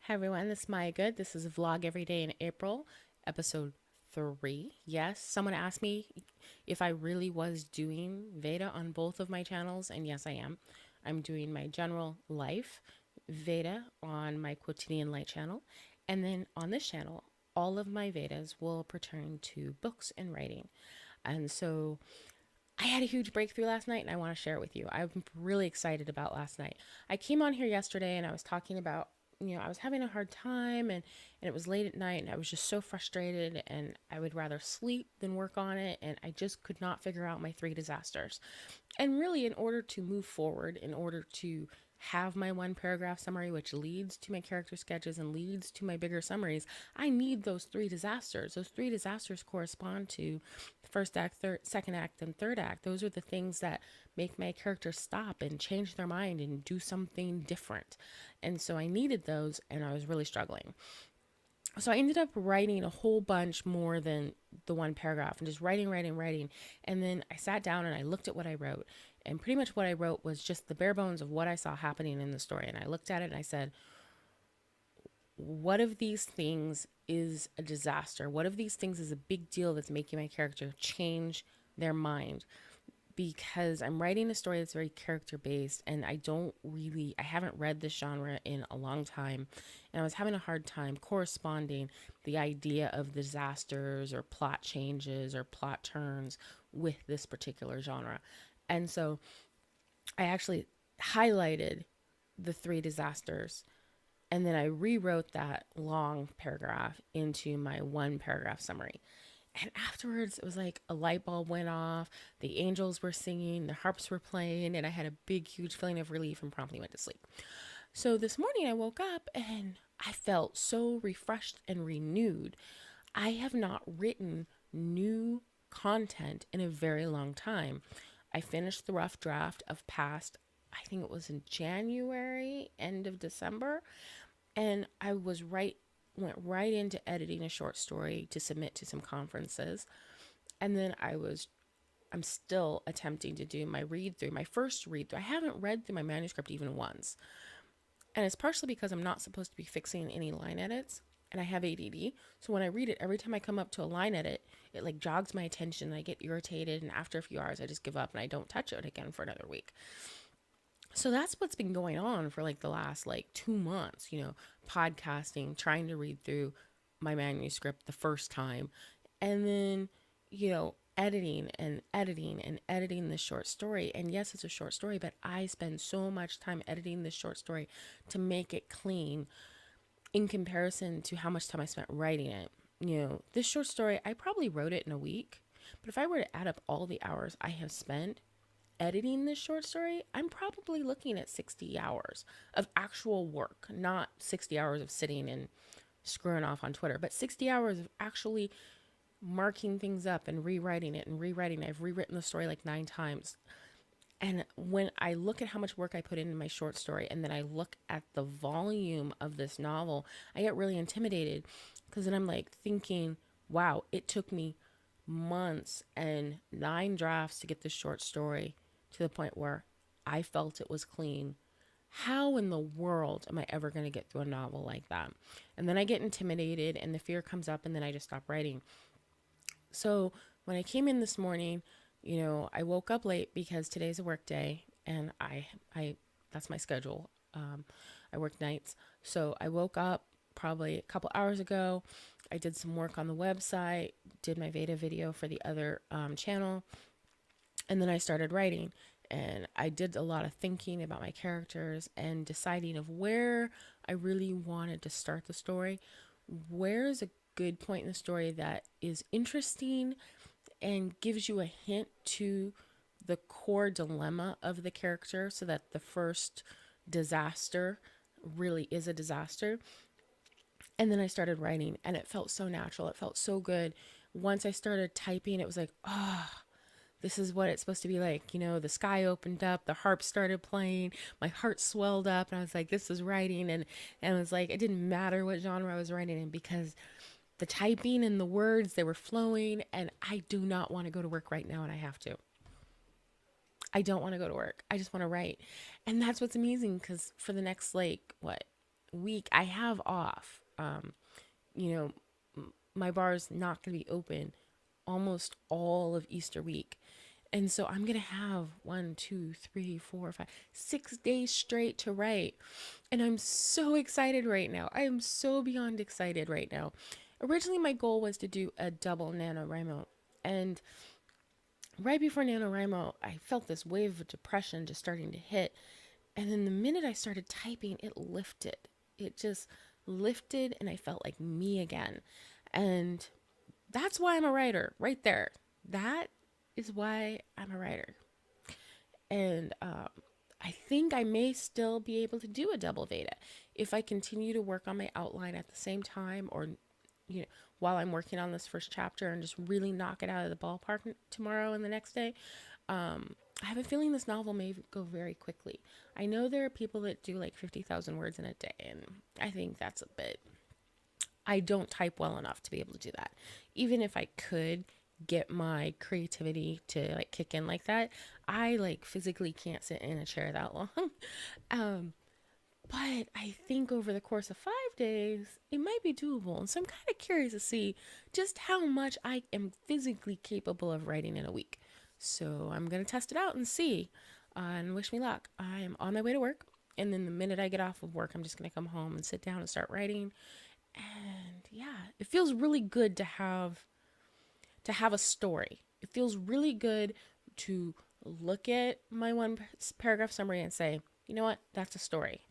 Hi everyone, this is Maya Good. This is a vlog every day in April, episode 3. Yes, someone asked me if I really was doing VEDA on both of my channels, and yes, I am. I'm doing my general life VEDA on my quotidian light channel, and then on this channel, all of my VEDAs will pertain to books and writing. And so I had a huge breakthrough last night and I want to share it with you. I'm really excited about last night. I came on here yesterday and I was talking about, I was having a hard time and it was late at night and I was just so frustrated and I would rather sleep than work on it. And I just could not figure out my three disasters. And really, in order to move forward, in order to have my one paragraph summary, which leads to my character sketches and leads to my bigger summaries, I need those three disasters. Those three disasters correspond to the first act, second act, and third act. Those are the things that make my characters stop and change their mind and do something different. And so I needed those, and I was really struggling. So I ended up writing a whole bunch more than the one paragraph and just writing. And then I sat down and I looked at what I wrote. And pretty much what I wrote was just the bare bones of what I saw happening in the story. And I looked at it and I said, what of these things is a disaster? What of these things is a big deal that's making my character change their mind? Because I'm writing a story that's very character based and I haven't read this genre in a long time. And I was having a hard time corresponding the idea of disasters or plot changes or plot turns with this particular genre. And so I actually highlighted the three disasters and then I rewrote that long paragraph into my one paragraph summary. And afterwards, it was like a light bulb went off. The angels were singing, the harps were playing, and I had a big, huge feeling of relief and promptly went to sleep. So this morning, I woke up and I felt so refreshed and renewed. I have not written new content in a very long time. I finished the rough draft of past, I think it was in January, end of December, and went right into editing a short story to submit to some conferences. And then I'm still attempting to do my read through, my first read through. I haven't read through my manuscript even once. And it's partially because I'm not supposed to be fixing any line edits and I have ADD. So when I read it, every time I come up to a line edit, it like jogs my attention and I get irritated. And after a few hours, I just give up and I don't touch it again for another week. So that's what's been going on for like the last like 2 months, podcasting, trying to read through my manuscript the first time, and then, editing this short story. And yes, it's a short story, but I spend so much time editing this short story to make it clean in comparison to how much time I spent writing it. This short story, I probably wrote it in a week, but if I were to add up all the hours I have spent editing this short story, I'm probably looking at 60 hours of actual work, not 60 hours of sitting and screwing off on Twitter, but 60 hours of actually marking things up and rewriting it and rewriting it. I've rewritten the story like 9 times. And when I look at how much work I put into my short story and then I look at the volume of this novel, I get really intimidated because then I'm like thinking, wow, it took me months and 9 drafts to get this short story to the point where I felt it was clean. How in the world am I ever going to get through a novel like that? And then I get intimidated and the fear comes up and then I just stop writing. So when I came in this morning, I woke up late because today's a work day and I that's my schedule. I work nights. So I woke up probably a couple hours ago. I did some work on the website, did my VEDA video for the other channel, and then I started writing. And I did a lot of thinking about my characters and deciding of where I really wanted to start the story. Where is a good point in the story that is interesting and gives you a hint to the core dilemma of the character so that the first disaster really is a disaster. And then I started writing and it felt so natural. It felt so good. Once I started typing, it was like, oh, this is what it's supposed to be like. The sky opened up, the harp started playing, my heart swelled up, and I was like, this is writing. And it was like, it didn't matter what genre I was writing in because the typing and the words, they were flowing. And I do not want to go to work right now, and I have to. I don't want to go to work. I just want to write. And that's what's amazing because for the next, like, what, week I have off, you know, my bar's not going to be open almost all of Easter week. And so I'm going to have 6 days straight to write. And I'm so excited right now. I am so beyond excited right now. Originally, my goal was to do a double NaNoWriMo. And right before NaNoWriMo, I felt this wave of depression just starting to hit. And then the minute I started typing, it lifted. It just lifted, and I felt like me again. And that's why I'm a writer, right there. That is why I'm a writer. And I think I may still be able to do a double VEDA if I continue to work on my outline at the same time, or you know, while I'm working on this first chapter, and just really knock it out of the ballpark tomorrow and the next day. I have a feeling this novel may go very quickly. I know there are people that do like 50,000 words in a day, and I think that's a bit. I don't type well enough to be able to do that. Even if I could get my creativity to like kick in like that, I like physically can't sit in a chair that long. um, but I think over the course of 5 days, it might be doable. And so I'm kind of curious to see just how much I am physically capable of writing in a week. So I'm going to test it out and see. And wish me luck. I am on my way to work. And then the minute I get off of work, I'm just going to come home and sit down and start writing. And yeah, it feels really good to have a story. It feels really good to look at my one paragraph summary and say, you know what, that's a story.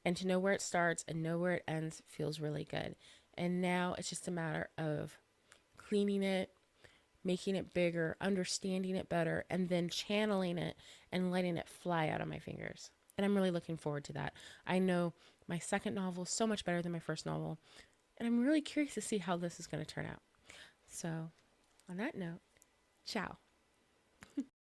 And to know where it starts and know where it ends feels really good. And now it's just a matter of cleaning it, making it bigger, understanding it better, and then channeling it and letting it fly out of my fingers. And I'm really looking forward to that. I know my second novel is so much better than my first novel, and I'm really curious to see how this is going to turn out. So, on that note, ciao.